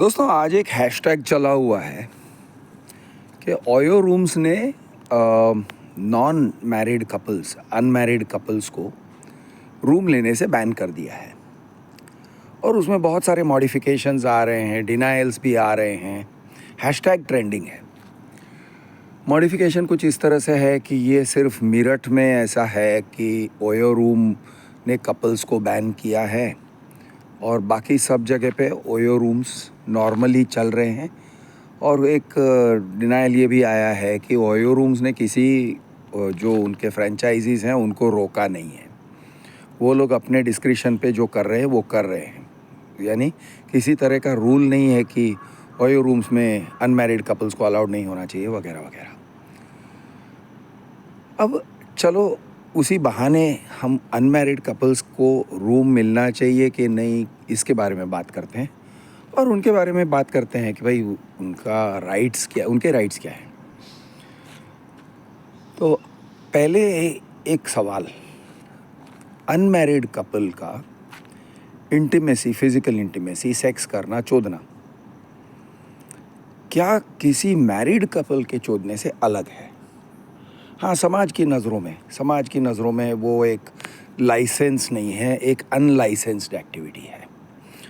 दोस्तों आज एक हैशटैग चला हुआ है कि ओयो रूम्स ने non married couples unmarried couples को रूम लेने से बैन कर दिया है। और उसमें बहुत सारे मॉडिफिकेशंस आ रहे हैं, डिनायल्स भी आ रहे हैं, हैशटैग ट्रेंडिंग है। मॉडिफिकेशन कुछ इस तरह से है कि ये सिर्फ मेरठ में ऐसा है कि ओयो रूम ने कपल्स को बैन किया है और बाकी सब जगह पे ओयो रूम्स नॉर्मली चल रहे हैं। और एक डिनाइल ये भी आया है कि ओयो रूम्स ने किसी जो उनके फ्रेंचाइजीज़ हैं उनको रोका नहीं है। वो लोग अपने डिस्क्रिशन पे जो कर रहे हैं वो कर रहे हैं, यानी किसी तरह का रूल नहीं है कि ओयो रूम्स में अनमैरिड कपल्स को अलाउड नहीं होना चाहिए वगैरह वगैरह। अब चलो उसी बहाने हम अनमैरिड कपल्स को रूम मिलना चाहिए कि नहीं इसके बारे में बात करते हैं और उनके बारे में बात करते हैं कि भाई उनके राइट्स क्या हैं। तो पहले एक सवाल, अनमैरिड कपल का इंटीमेसी, फिजिकल इंटीमेसी, सेक्स करना, चोदना क्या किसी मैरिड कपल के चोदने से अलग है? हाँ, समाज की नज़रों में वो एक लाइसेंस नहीं है, एक अनलाइसेंस्ड एक्टिविटी है।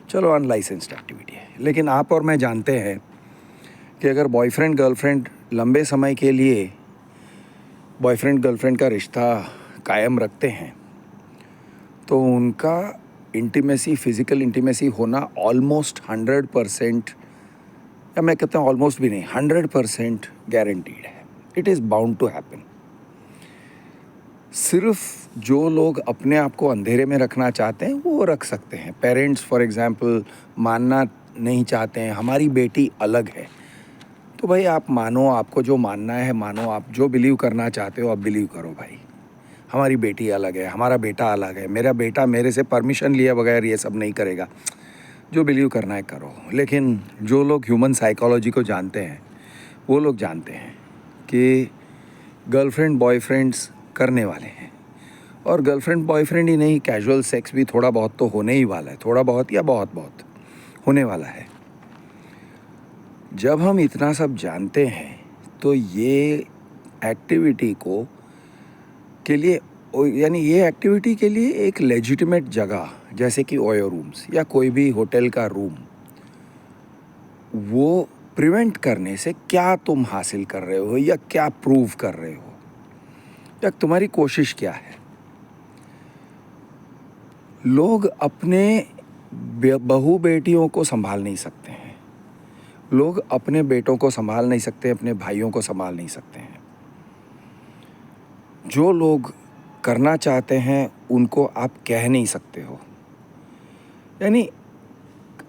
चलो अनलाइसेंस्ड एक्टिविटी है, लेकिन आप और मैं जानते हैं कि अगर बॉयफ्रेंड गर्लफ्रेंड लंबे समय के लिए बॉयफ्रेंड गर्लफ्रेंड का रिश्ता कायम रखते हैं तो उनका इंटीमेसी, फिज़िकल इंटीमेसी होना ऑलमोस्ट 100%, या मैं कहता हूँ ऑलमोस्ट भी नहीं, 100% गारंटीड है। It is bound to happen. सिर्फ जो लोग अपने आप को अंधेरे में रखना चाहते हैं वो रख सकते हैं। पेरेंट्स फॉर एग्ज़ाम्पल मानना नहीं चाहते हैं हमारी बेटी अलग है, तो भाई आप मानो, आपको जो मानना है मानो, आप जो बिलीव करना चाहते हो आप बिलीव करो। भाई हमारी बेटी अलग है, हमारा बेटा अलग है, मेरा बेटा मेरे से परमिशन लिए बगैर ये सब नहीं करेगा। जो बिलीव करना है करो। लेकिन जो लोग ह्यूमन साइकोलॉजी को जानते हैं वो लोग जानते हैं कि गर्लफ्रेंड बॉयफ्रेंड्स करने वाले हैं, और गर्लफ्रेंड बॉयफ्रेंड ही नहीं, कैजुअल सेक्स भी थोड़ा बहुत तो होने ही वाला है, थोड़ा बहुत या बहुत बहुत होने वाला है। जब हम इतना सब जानते हैं तो ये एक्टिविटी को के लिए, यानी ये एक्टिविटी के लिए एक लेजिटिमेट जगह जैसे कि ओयो रूम्स या कोई भी होटल का रूम, वो प्रिवेंट करने से क्या तुम हासिल कर रहे हो या क्या प्रूव कर रहे हो या तुम्हारी कोशिश क्या है? लोग अपने बहू बेटियों को संभाल नहीं सकते हैं, लोग अपने बेटों को संभाल नहीं सकते, अपने भाइयों को संभाल नहीं सकते हैं। जो लोग करना चाहते हैं उनको आप कह नहीं सकते हो, यानी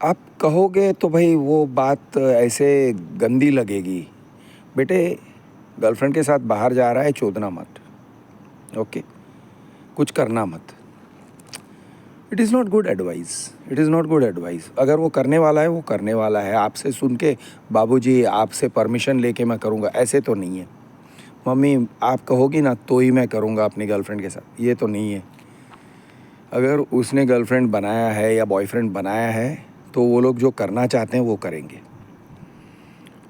आप कहोगे तो भाई वो बात ऐसे गंदी लगेगी। बेटे गर्लफ्रेंड के साथ बाहर जा रहा है, चोदना मत, ओके, कुछ करना मत। It is not good advice. अगर वो करने वाला है वो करने वाला है, आपसे सुन के बाबूजी आपसे परमिशन लेके मैं करूँगा ऐसे तो नहीं है। मम्मी आप कहोगी ना तो ही मैं करूँगा अपनी गर्लफ्रेंड के साथ, ये तो नहीं है। अगर उसने गर्लफ्रेंड बनाया है या बॉयफ्रेंड बनाया है तो वो लोग जो करना चाहते हैं वो करेंगे,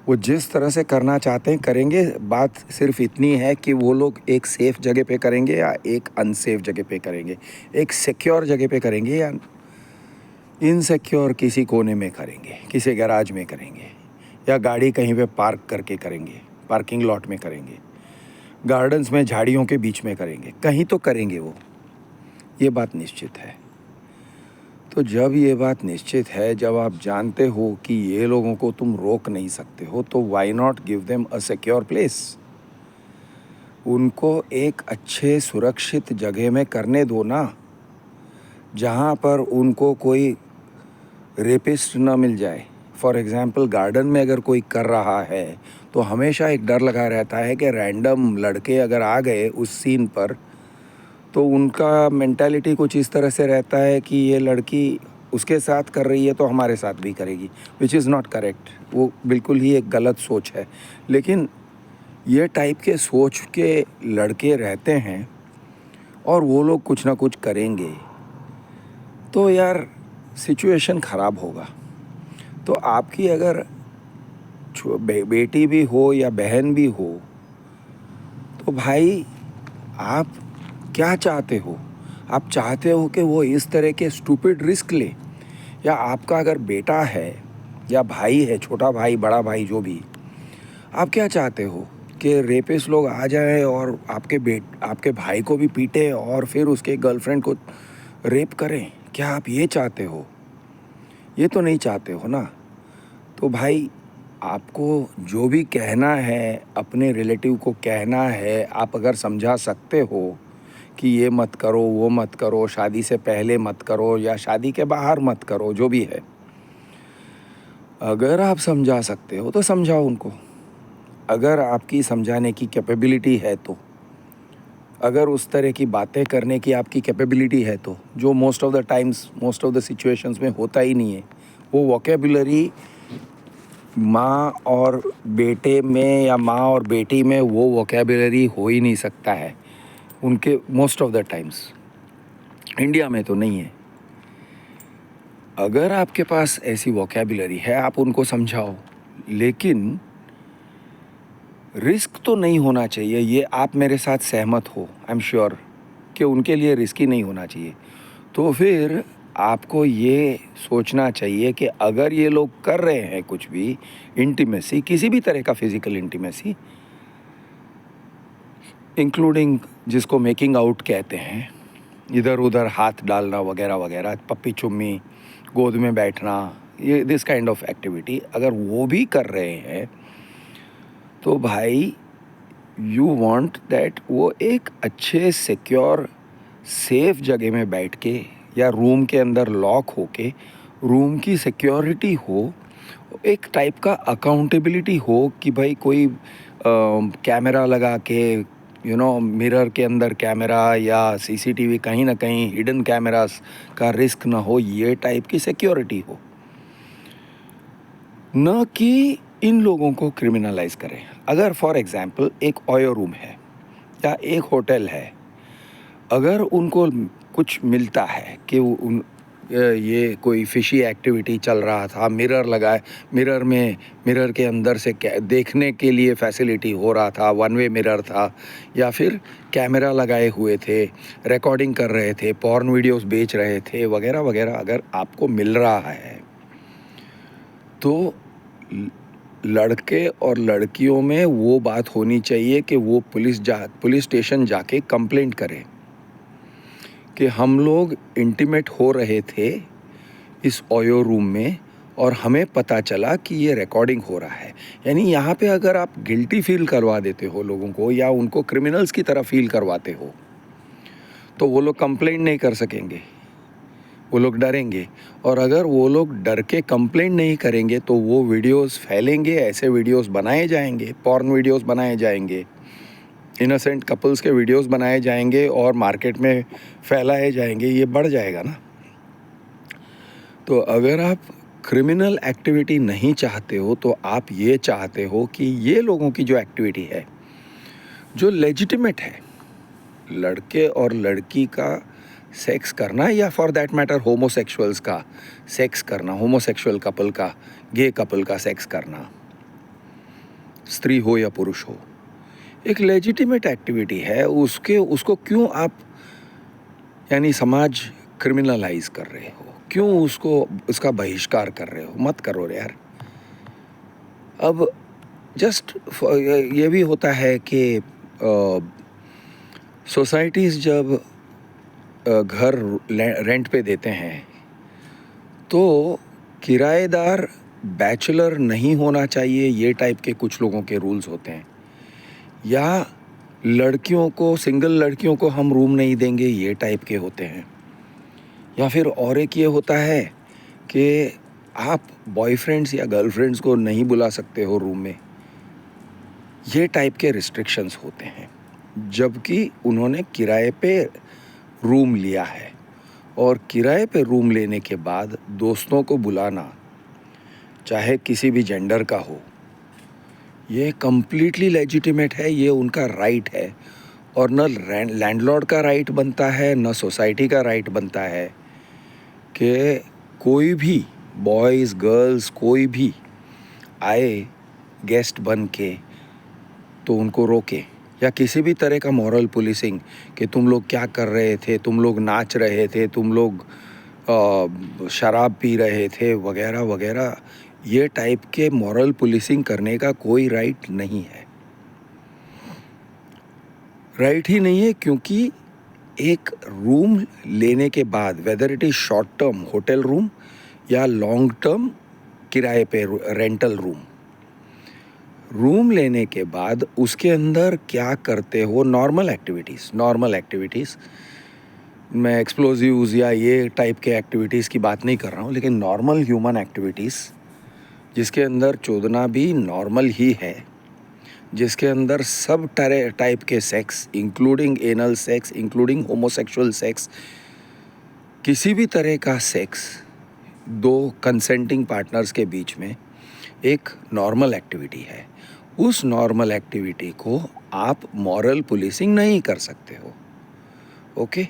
वो जिस तरह से करना चाहते हैं करेंगे। बात सिर्फ इतनी है कि वो लोग एक सेफ़ जगह पे करेंगे या एक अनसेफ जगह पे करेंगे, एक सिक्योर जगह पे करेंगे या इनसिक्योर किसी कोने में करेंगे, किसी गैराज में करेंगे, या गाड़ी कहीं पे पार्क करके करेंगे, पार्किंग लॉट में करेंगे, गार्डन्स में झाड़ियों के बीच में करेंगे, कहीं तो करेंगे वो, ये बात निश्चित है। तो जब ये बात निश्चित है, जब आप जानते हो कि ये लोगों को तुम रोक नहीं सकते हो, तो why not give them a secure place. उनको एक अच्छे सुरक्षित जगह में करने दो ना, जहाँ पर उनको कोई रेपिस्ट ना मिल जाए। फॉर एग्ज़ाम्पल गार्डन में अगर कोई कर रहा है तो हमेशा एक डर लगा रहता है कि रैंडम लड़के अगर आ गए उस सीन पर तो उनका मेंटालिटी कुछ इस तरह से रहता है कि ये लड़की उसके साथ कर रही है तो हमारे साथ भी करेगी, विच इज़ नॉट करेक्ट। वो बिल्कुल ही एक गलत सोच है। लेकिन ये टाइप के सोच के लड़के रहते हैं और वो लोग कुछ ना कुछ करेंगे तो यार सिचुएशन ख़राब होगा। तो आपकी अगर बेटी भी हो या बहन भी हो, तो भाई आप क्या चाहते हो? आप चाहते हो कि वो इस तरह के स्टूपिड रिस्क ले? या आपका अगर बेटा है या भाई है, छोटा भाई बड़ा भाई जो भी, आप क्या चाहते हो कि रेपिस्ट लोग आ जाए और आपके भाई को भी पीटे और फिर उसके गर्लफ्रेंड को रेप करें? क्या आप ये चाहते हो? ये तो नहीं चाहते हो ना। तो भाई आपको जो भी कहना है अपने रिलेटिव को कहना है, आप अगर समझा सकते हो कि ये मत करो, वो मत करो, शादी से पहले मत करो या शादी के बाहर मत करो, जो भी है, अगर आप समझा सकते हो तो समझाओ उनको। अगर आपकी समझाने की कैपेबिलिटी है तो, अगर उस तरह की बातें करने की आपकी कैपेबिलिटी है तो, जो most of the times most of the situations में होता ही नहीं है, वो वोकेबुलरी माँ और बेटे में या माँ और बेटी में वो वोकेबुलरी हो ही नहीं सकता है उनके, most of the times India में तो नहीं है। अगर आपके पास ऐसी वोकेबुलरी है आप उनको समझाओ, लेकिन रिस्क तो नहीं होना चाहिए। ये आप मेरे साथ सहमत हो, आई एम श्योर कि उनके लिए रिस्की नहीं होना चाहिए। तो फिर आपको ये सोचना चाहिए कि अगर ये लोग कर रहे हैं कुछ भी इंटीमेसी, किसी भी तरह का फिज़िकल इंटीमेसी, इंक्लूडिंग जिसको मेकिंग आउट कहते हैं, इधर उधर हाथ डालना वगैरह वगैरह, पप्पी चुम्मी, गोद में बैठना, ये दिस काइंड ऑफ एक्टिविटी अगर वो भी कर रहे हैं, तो भाई यू वांट दैट वो एक अच्छे सिक्योर सेफ जगह में बैठ के या रूम के अंदर लॉक होके, रूम की सिक्योरिटी हो, एक टाइप का अकाउंटेबिलिटी हो कि भाई कोई कैमरा लगा के, मिरर के अंदर कैमरा या सीसीटीवी, कहीं ना कहीं हिडन कैमरास का रिस्क ना हो, ये टाइप की सिक्योरिटी हो, न कि इन लोगों को क्रिमिनलाइज करें। अगर फॉर एग्जांपल एक ओयो रूम है या एक होटल है, अगर उनको कुछ मिलता है कि ये कोई फिशी एक्टिविटी चल रहा था, मिरर लगाए, मिरर के अंदर से देखने के लिए फैसिलिटी हो रहा था, वन वे मिरर था, या फिर कैमरा लगाए हुए थे, रिकॉर्डिंग कर रहे थे, पॉर्न वीडियोस बेच रहे थे वगैरह वगैरह, अगर आपको मिल रहा है तो लड़के और लड़कियों में वो बात होनी चाहिए कि वो पुलिस स्टेशन जाके कंप्लेंट करें कि हम लोग इंटीमेट हो रहे थे इस ओयो रूम में और हमें पता चला कि ये रिकॉर्डिंग हो रहा है। यानी यहाँ पे अगर आप गिल्टी फील करवा देते हो लोगों को या उनको क्रिमिनल्स की तरह फील करवाते हो, तो वो लोग कंप्लेंट नहीं कर सकेंगे, वो लोग डरेंगे। और अगर वो लोग डर के कंप्लेंट नहीं करेंगे तो वो वीडियोस फैलेंगे, ऐसे वीडियोस बनाए जाएंगे, पॉर्न वीडियोस बनाए जाएंगे, इनोसेंट कपल्स के वीडियोस बनाए जाएंगे और मार्केट में फैलाए जाएंगे, ये बढ़ जाएगा ना। तो अगर आप क्रिमिनल एक्टिविटी नहीं चाहते हो तो आप ये चाहते हो कि ये लोगों की जो एक्टिविटी है जो लेजिटिमेट है, लड़के और लड़की का सेक्स करना या फॉर दैट मैटर होमोसेक्सुअल्स का सेक्स करना, होमोसेक्सुअल कपल का, गे कपल का सेक्स करना, स्त्री हो या पुरुष हो, एक लेजिटिमेट एक्टिविटी है। उसको क्यों आप यानी समाज क्रिमिनलाइज कर रहे हो? क्यों उसका बहिष्कार कर रहे हो? मत करो यार। अब जस्ट ये भी होता है कि सोसाइटीज़ जब घर रेंट पे देते हैं तो किराएदार बैचलर नहीं होना चाहिए, ये टाइप के कुछ लोगों के रूल्स होते हैं। या लड़कियों को, सिंगल लड़कियों को हम रूम नहीं देंगे, ये टाइप के होते हैं। या फिर और एक ये होता है कि आप बॉयफ्रेंड्स या गर्लफ्रेंड्स को नहीं बुला सकते हो रूम में, ये टाइप के रिस्ट्रिक्शंस होते हैं। जबकि उन्होंने किराए पे रूम लिया है और किराए पे रूम लेने के बाद दोस्तों को बुलाना, चाहे किसी भी जेंडर का हो, ये कम्प्लीटली लेजिटिमेट है, ये उनका राइट है। और न लैंडलॉर्ड का राइट बनता है, न सोसाइटी का राइट बनता है कि कोई भी बॉयज़ गर्ल्स कोई भी आए गेस्ट बन के तो उनको रोके, या किसी भी तरह का मॉरल पुलिसिंग कि तुम लोग क्या कर रहे थे, तुम लोग नाच रहे थे, तुम लोग शराब पी रहे थे वगैरह वगैरह, ये टाइप के मॉरल पुलिसिंग करने का कोई राइट नहीं है, राइट ही नहीं है। क्योंकि एक रूम लेने के बाद, whether it is short term hotel room या लॉन्ग टर्म किराए पे रेंटल रूम लेने के बाद उसके अंदर क्या करते हो, नॉर्मल एक्टिविटीज़, मैं एक्सप्लोजिव्स या ये टाइप के एक्टिविटीज़ की बात नहीं कर रहा हूँ, लेकिन नॉर्मल ह्यूमन एक्टिविटीज़ जिसके अंदर चोदना भी नॉर्मल ही है, जिसके अंदर सब टाइप के sex, including anal sex, including homosexual sex, किसी भी तरह का सेक्स दो कंसेंटिंग पार्टनर्स के बीच में एक नॉर्मल एक्टिविटी है। उस नॉर्मल एक्टिविटी को आप मॉरल पुलिसिंग नहीं कर सकते हो। ओके,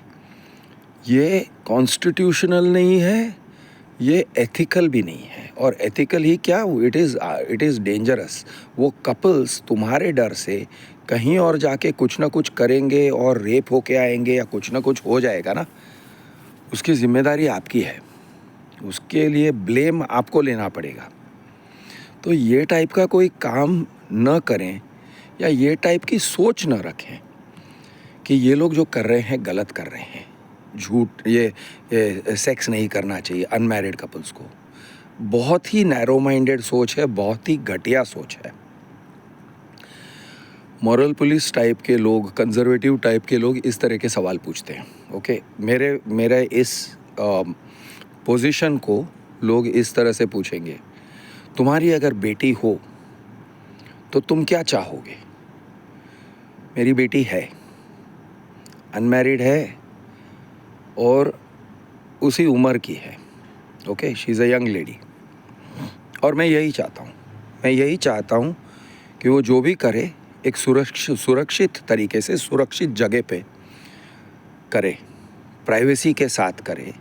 ये कॉन्स्टिट्यूशनल नहीं है, ये एथिकल भी नहीं है। और एथिकल ही क्या, इट इज़ डेंजरस। वो कपल्स तुम्हारे डर से कहीं और जाके कुछ ना कुछ करेंगे और रेप होके आएंगे या कुछ ना कुछ हो जाएगा ना, उसकी जिम्मेदारी आपकी है, उसके लिए ब्लेम आपको लेना पड़ेगा। तो ये टाइप का कोई काम न करें या ये टाइप की सोच न रखें कि ये लोग जो कर रहे हैं गलत कर रहे हैं, झूठ, ये सेक्स नहीं करना चाहिए अनमैरिड कपल्स को। बहुत ही नैरो माइंडेड सोच है, बहुत ही घटिया सोच है। मॉरल पुलिस टाइप के लोग, कंजर्वेटिव टाइप के लोग इस तरह के सवाल पूछते हैं। ओके, मेरे इस पोजीशन को लोग इस तरह से पूछेंगे, तुम्हारी अगर बेटी हो तो तुम क्या चाहोगे? मेरी बेटी है, अनमैरिड है और उसी उम्र की है। Okay, she is a young lady, और मैं यही चाहता हूँ कि वो जो भी करे एक सुरक्षित तरीके से, सुरक्षित जगह पे करे, प्राइवेसी के साथ करे,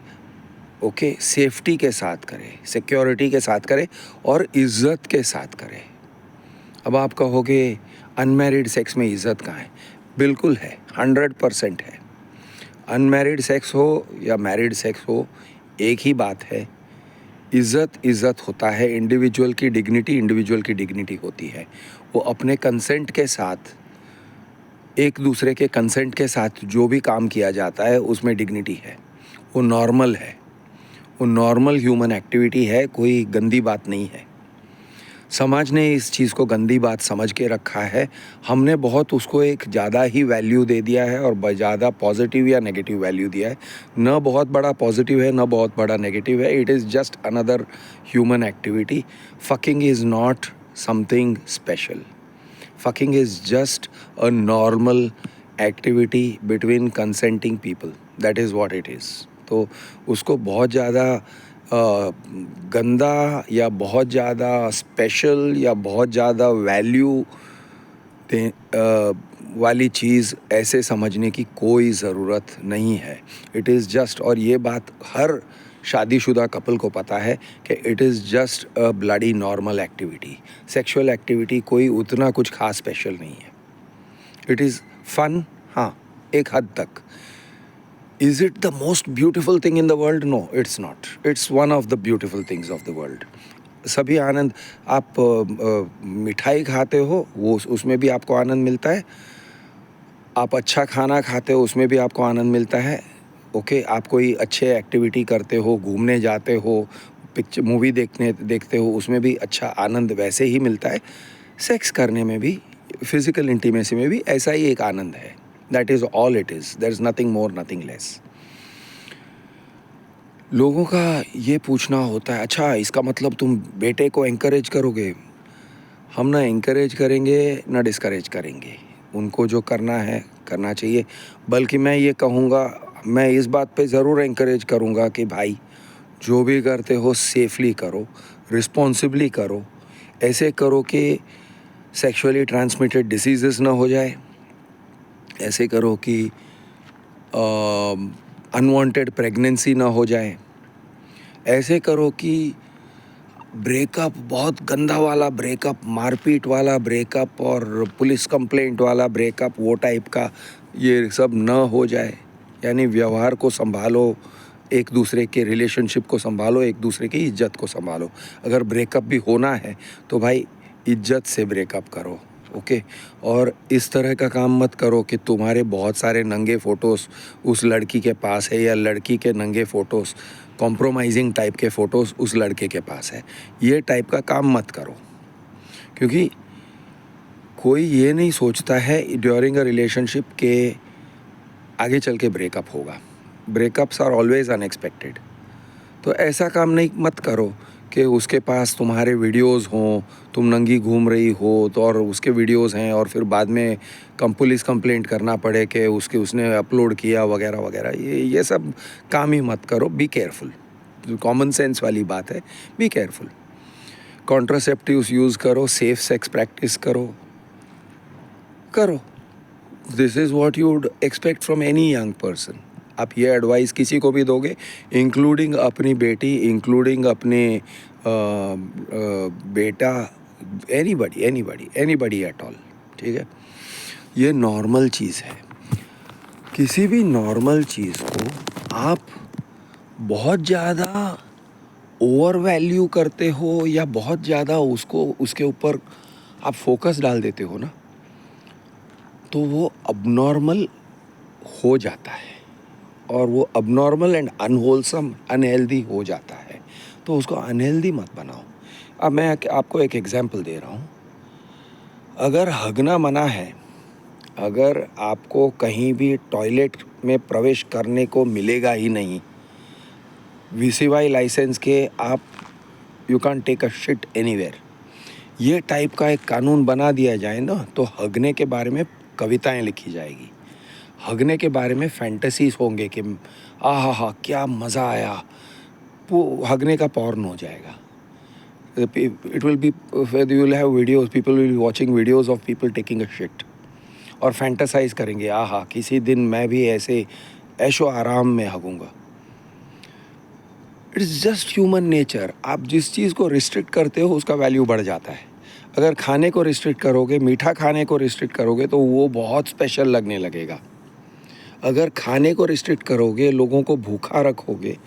ओके, सेफ्टी के साथ करे, सिक्योरिटी के साथ करे और इज़्ज़त के साथ करे। अब आप कहोगे अनमैरिड सेक्स में इज़्ज़त कहाँ है? बिल्कुल है, 100% है। अनमैरिड सेक्स हो या मैरिड सेक्स हो, एक ही बात है, इज़्ज़त होता है। इंडिविजुअल की डिग्निटी होती है। वो अपने कंसेंट के साथ, एक दूसरे के कंसेंट के साथ जो भी काम किया जाता है उसमें डिग्निटी है, वो नॉर्मल है, वो नॉर्मल ह्यूमन एक्टिविटी है, कोई गंदी बात नहीं है। समाज ने इस चीज़ को गंदी बात समझ के रखा है, हमने बहुत उसको एक ज़्यादा ही वैल्यू दे दिया है और ज़्यादा पॉजिटिव या नेगेटिव वैल्यू दिया है। न बहुत बड़ा पॉजिटिव है, न बहुत बड़ा नेगेटिव है, it is just another human activity. Fucking is not something special, fucking is just a normal activity between consenting people, that is what it is. तो उसको बहुत ज़्यादा गंदा या बहुत ज़्यादा स्पेशल या बहुत ज़्यादा वैल्यू वाली चीज़ ऐसे समझने की कोई ज़रूरत नहीं है। इट इज़ जस्ट, और ये बात हर शादीशुदा कपल को पता है कि it is just a bloody normal activity. Sexual activity कोई उतना कुछ खास स्पेशल नहीं है। इट इज़ फन, हाँ, एक हद तक। Is it the most beautiful thing in the world? No, it's not. It's one of the beautiful things of the world. सभी आनंद, आप मिठाई खाते हो, वो उसमें भी आपको आनंद मिलता है। आप अच्छा खाना खाते हो, उसमें भी आपको आनंद मिलता है। ओके, आप कोई अच्छे एक्टिविटी करते हो, घूमने जाते हो, पिक्चर मूवी देखते हो, उसमें भी अच्छा आनंद वैसे ही मिलता है। सेक्स करने में भी, फिज़िकल इंटीमेसी में भी ऐसा ही एक आनंद है। That is all it is, there is nothing more, nothing less. लोगों का ये पूछना होता है, अच्छा इसका मतलब तुम बेटे को एंकरेज करोगे? हम ना एंकरेज करेंगे ना डिस्करेज करेंगे, उनको जो करना है करना चाहिए। बल्कि मैं ये कहूँगा, मैं इस बात पे ज़रूर एंकरेज करूँगा कि भाई जो भी करते हो सेफली करो, रिस्पॉन्सिबली करो, ऐसे करो कि सेक्सुअली ट्रांसमिटेड डिसीज़ेस ना हो जाए, ऐसे करो कि अनवांटेड प्रेगनेंसी ना हो जाए, ऐसे करो कि ब्रेकअप, बहुत गंदा वाला ब्रेकअप, मारपीट वाला ब्रेकअप और पुलिस कंप्लेंट वाला ब्रेकअप, वो टाइप का ये सब न हो जाए। यानी व्यवहार को संभालो, एक दूसरे के रिलेशनशिप को संभालो, एक दूसरे की इज्जत को संभालो। अगर ब्रेकअप भी होना है तो भाई इज्जत से ब्रेकअप करो, ओके। और इस तरह का काम मत करो कि तुम्हारे बहुत सारे नंगे फ़ोटोज़ उस लड़की के पास है, या लड़की के नंगे फ़ोटोज़, कॉम्प्रोमाइजिंग टाइप के फ़ोटोज़ उस लड़के के पास है। ये टाइप का काम मत करो, क्योंकि कोई ये नहीं सोचता है ड्यूरिंग अ रिलेशनशिप के आगे चल के ब्रेकअप होगा। Breakups are always unexpected. तो ऐसा काम नहीं मत करो कि उसके पास तुम्हारे वीडियोस हों, तुम नंगी घूम रही हो तो और उसके वीडियोस हैं, और फिर बाद में पुलिस कंप्लेंट करना पड़े कि उसने अपलोड किया वगैरह वगैरह। ये सब काम ही मत करो। बी केयरफुल, कॉमन सेंस वाली बात है, बी केयरफुल। कॉन्ट्रासेप्टिव्स यूज़ करो, सेफ सेक्स प्रैक्टिस करो। This is what you would expect from any young person. आप ये एडवाइस किसी को भी दोगे, इंक्लूडिंग अपनी बेटी, इंक्लूडिंग अपने बेटा, एनीबडी एट ऑल, ठीक है। ये नॉर्मल चीज़ है। किसी भी नॉर्मल चीज़ को आप बहुत ज़्यादा ओवर वैल्यू करते हो, या बहुत ज़्यादा उसके ऊपर आप फोकस डाल देते हो ना, तो वो अबनॉर्मल हो जाता है, और वो अबनॉर्मल एंड अनहोलसम, अनहेल्दी हो जाता है। तो उसको अनहेल्दी मत बनाओ। अब मैं आपको एक एग्जांपल दे रहा हूँ। अगर हगना मना है, अगर आपको कहीं भी टॉयलेट में प्रवेश करने को मिलेगा ही नहीं, वीसीवाई लाइसेंस के आप you can take a shit anywhere, ये टाइप का एक कानून बना दिया जाए ना, तो हगने के बारे में कविताएं लिखी जाएगी। हगने के बारे में फैंटेसीज होंगे कि आहा क्या मज़ा आया, वो हगने का पॉर्न हो जाएगा। It will be, you will have videos, people will be watching videos of people taking a shit, और फैंटेसाइज करेंगे, आहा किसी दिन मैं भी ऐसे ऐशो आराम में हगूंगा। It's just human nature. आप जिस चीज़ को रिस्ट्रिक्ट करते हो उसका वैल्यू बढ़ जाता है। अगर खाने को रिस्ट्रिक्ट करोगे, मीठा खाने को रिस्ट्रिक्ट करोगे, तो वो बहुत स्पेशल लगने लगेगा। अगर खाने को रिस्ट्रिक्ट करोगे, लोगों को भूखा रखोगे,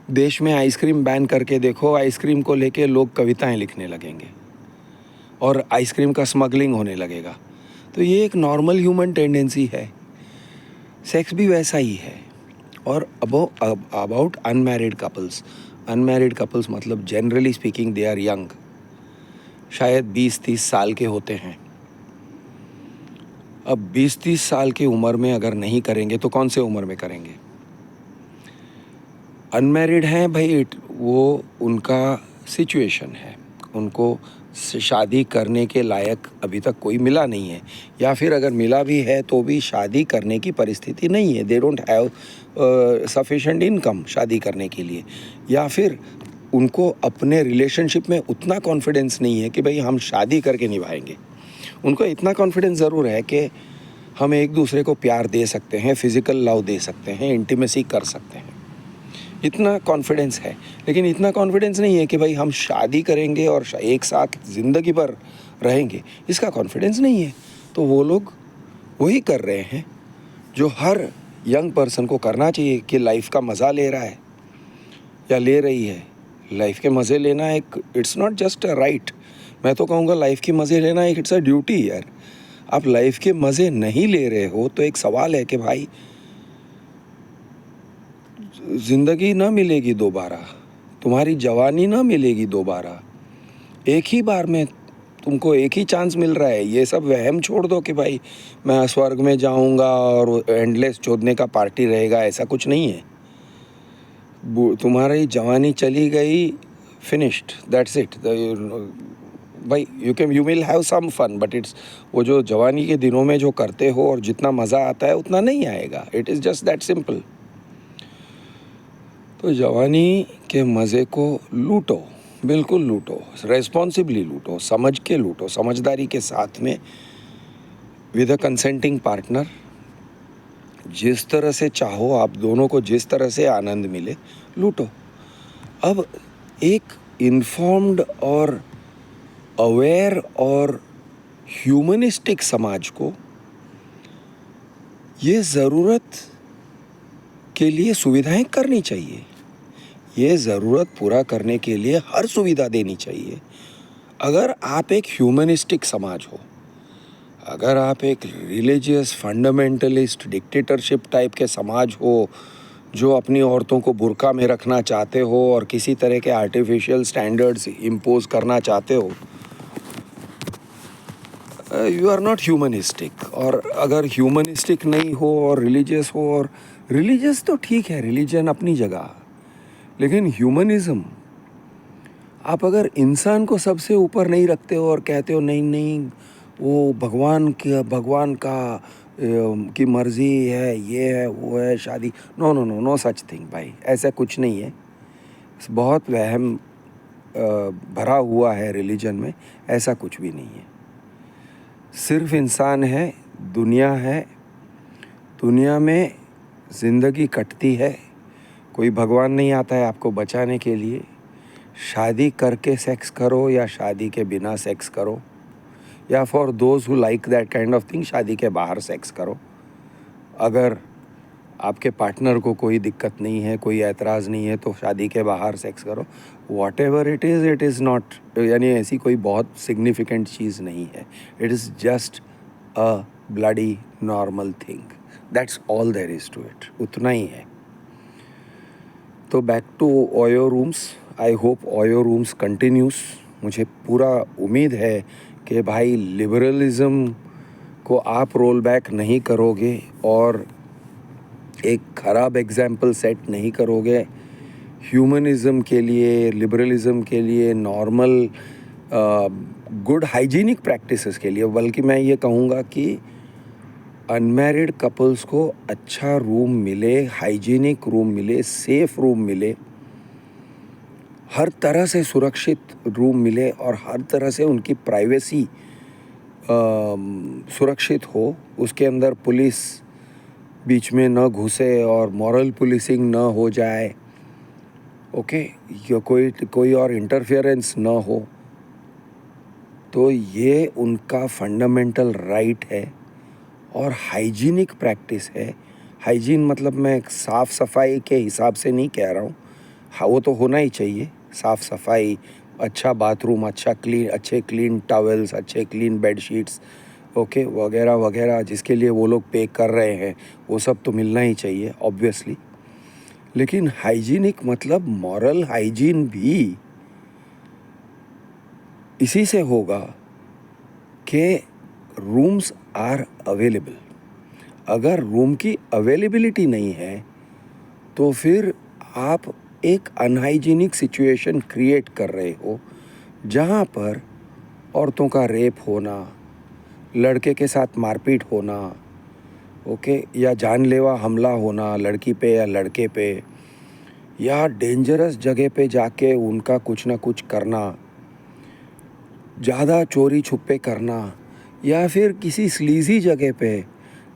देश में आइसक्रीम बैन करके देखो, आइसक्रीम को लेके लोग कविताएं लिखने लगेंगे और आइसक्रीम का स्मगलिंग होने लगेगा। तो ये एक नॉर्मल ह्यूमन टेंडेंसी है। सेक्स भी वैसा ही है। और अबाउट अनमैरिड कपल्स मतलब generally speaking they are young, शायद 20-30 साल के होते हैं। अब 20-30 साल की उम्र में अगर नहीं करेंगे तो कौन से उम्र में करेंगे? अनमैरिड हैं भाई, वो उनका सिचुएशन है, उनको शादी करने के लायक अभी तक कोई मिला नहीं है, या फिर अगर मिला भी है तो भी शादी करने की परिस्थिति नहीं है। They don't have sufficient income शादी करने के लिए, या फिर उनको अपने रिलेशनशिप में उतना कॉन्फिडेंस नहीं है कि भाई हम शादी करके निभाएंगे। उनको इतना कॉन्फिडेंस ज़रूर है कि हम एक दूसरे को प्यार दे सकते हैं, फिज़िकल लव दे सकते हैं, इंटीमेसी कर सकते हैं, इतना कॉन्फिडेंस है। लेकिन इतना कॉन्फिडेंस नहीं है कि भाई हम शादी करेंगे और एक साथ ज़िंदगी भर रहेंगे, इसका कॉन्फिडेंस नहीं है। तो वो लोग वही कर रहे हैं जो हर यंग पर्सन को करना चाहिए कि लाइफ का मज़ा ले रहा है या ले रही है। लाइफ के मज़े लेना एक, it's not just a right, मैं तो कहूँगा लाइफ के मज़े लेना एक इट्स अ ड्यूटी यार। आप लाइफ के मज़े नहीं ले रहे हो तो एक सवाल है कि भाई ज़िंदगी ना मिलेगी दोबारा, तुम्हारी जवानी ना मिलेगी दोबारा, एक ही बार में तुमको एक ही चांस मिल रहा है। ये सब वहम छोड़ दो कि भाई मैं स्वर्ग में जाऊंगा और एंडलेस चोदने का पार्टी रहेगा, ऐसा कुछ नहीं है। तुम्हारी जवानी चली गई, फिनिश्ड, दैट्स इट। भाई you will have some fun, but it's, वो जो जवानी के दिनों में जो करते हो और जितना मज़ा आता है उतना नहीं आएगा। It is just that simple. तो जवानी के मज़े को लूटो, बिल्कुल लूटो, रेस्पॉन्सिबली लूटो, समझ के लूटो, समझदारी के साथ में, विद अ कंसेंटिंग पार्टनर। जिस तरह से चाहो, आप दोनों को जिस तरह से आनंद मिले लूटो। अब एक इन्फॉर्म्ड और अवेयर और ह्यूमनिस्टिक समाज को ये ज़रूरत के लिए सुविधाएं करनी चाहिए। ये ज़रूरत पूरा करने के लिए हर सुविधा देनी चाहिए। अगर आप एक ह्यूमनिस्टिक समाज हो, अगर आप एक रिलीजियस फंडामेंटलिस्ट डिक्टेटरशिप टाइप के समाज हो जो अपनी औरतों को बुर्का में रखना चाहते हो और किसी तरह के आर्टिफिशियल स्टैंडर्ड्स इम्पोज करना चाहते हो, यू आर नॉट ह्यूमनिस्टिक। और अगर ह्यूमनिस्टिक नहीं हो और रिलीजियस हो, और रिलीजियस तो ठीक है, रिलीजन अपनी जगह, लेकिन ह्यूमनिज्म, आप अगर इंसान को सबसे ऊपर नहीं रखते हो और कहते हो नहीं नहीं वो भगवान का की मर्जी है, ये है वो है, शादी, no no no no such thing भाई, ऐसा कुछ नहीं है। बहुत वहम भरा हुआ है रिलीजन में, ऐसा कुछ भी नहीं है। सिर्फ इंसान है, दुनिया है, दुनिया में ज़िंदगी कटती है, कोई भगवान नहीं आता है आपको बचाने के लिए। शादी करके सेक्स करो या शादी के बिना सेक्स करो, या for those who like that kind of thing शादी के बाहर सेक्स करो। अगर आपके पार्टनर को कोई दिक्कत नहीं है, कोई एतराज़ नहीं है, तो शादी के बाहर सेक्स करो। Whatever it is not, यानी ऐसी कोई बहुत सिग्निफिकेंट चीज़ नहीं है। It is just a bloody normal thing, that's all there is to it, उतना ही है। तो back to OYO rooms, I hope OYO rooms continues. मुझे पूरा उम्मीद है कि भाई लिबरलिज़म को आप रोल बैक नहीं करोगे और एक ख़राब एग्जाम्पल सेट नहीं करोगे ह्यूमनिज़म के लिए, लिबरलिज़म के लिए, नॉर्मल गुड हाइजीनिक प्रैक्टिसेस के लिए। बल्कि मैं ये कहूँगा कि अनमैरिड कपल्स को अच्छा रूम मिले, हाइजीनिक रूम मिले, सेफ़ रूम मिले, हर तरह से सुरक्षित रूम मिले और हर तरह से उनकी प्राइवेसी सुरक्षित हो। उसके अंदर पुलिस बीच में न घुसे और मॉरल पुलिसिंग न हो जाए, ओके, या कोई और इंटरफेरेंस न हो। तो ये उनका फंडामेंटल राइट है और हाइजीनिक प्रैक्टिस है। हाइजीन मतलब मैं साफ़ सफाई के हिसाब से नहीं कह रहा हूँ, हाँ वो तो होना ही चाहिए, साफ़ सफाई, अच्छा बाथरूम, अच्छा क्लीन, अच्छे क्लीन टॉवेल्स, अच्छे क्लीन बेडशीट्स, ओके, वगैरह वगैरह, जिसके लिए वो लोग पे कर रहे हैं, वो सब तो मिलना ही चाहिए ऑब्वियसली। लेकिन हाइजीनिक मतलब मॉरल हाइजीन भी इसी से होगा कि रूम्स आर अवेलेबल। अगर रूम की अवेलेबिलिटी नहीं है तो फिर आप एक अनहाइजीनिक सिचुएशन क्रिएट कर रहे हो, जहाँ पर औरतों का रेप होना, लड़के के साथ मारपीट होना, ओके, या जानलेवा हमला होना लड़की पे या लड़के पे, या डेंजरस जगह पे जाके उनका कुछ ना कुछ करना, ज़्यादा चोरी छुपे करना, या फिर किसी स्लीज़ी जगह पे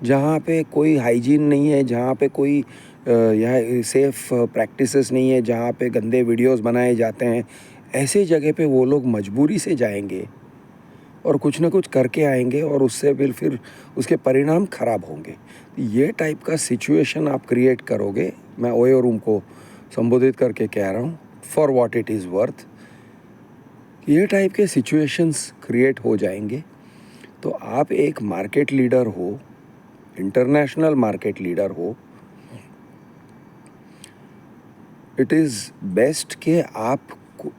जहाँ पे कोई हाइजीन नहीं है, जहाँ पे कोई यह सेफ़ प्रैक्टिसेस नहीं है, जहाँ पे गंदे वीडियोस बनाए जाते हैं, ऐसे जगह पे वो लोग मजबूरी से जाएंगे और कुछ ना कुछ करके आएंगे और उससे फिर उसके परिणाम ख़राब होंगे। ये टाइप का सिचुएशन आप क्रिएट करोगे, मैं ओयो रूम को संबोधित करके कह रहा हूँ, for what it is worth, ये टाइप के सिचुएशंस क्रिएट हो जाएंगे। तो आप एक मार्केट लीडर हो, इंटरनेशनल मार्केट लीडर हो, इट इज़ बेस्ट कि आप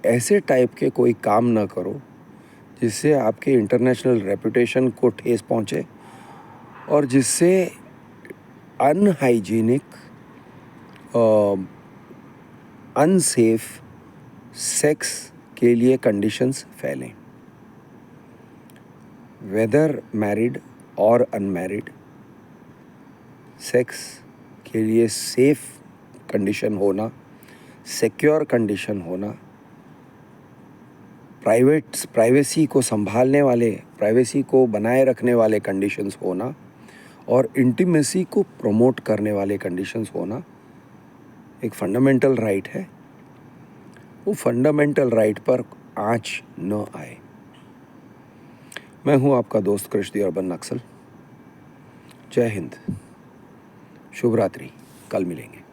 ऐसे टाइप के कोई काम ना करो जिससे आपके इंटरनेशनल रेपुटेशन को ठेस पहुँचे और जिससे अनहाइजीनिक, अनसेफ सेक्स के लिए कंडीशंस फैलें। वेदर मैरिड और अनमैरिड, सेक्स के लिए सेफ कंडीशन होना, सिक्योर कंडीशन होना, प्राइवेसी को संभालने वाले, प्राइवेसी को बनाए रखने वाले कंडीशंस होना और इंटीमेसी को प्रमोट करने वाले कंडीशंस होना एक फंडामेंटल राइट है। वो फंडामेंटल राइट पर आँच न आए। मैं हूँ आपका दोस्त कृष्ण दी अर्बन नक्सल। जय हिंद, शुभ रात्रि, कल मिलेंगे।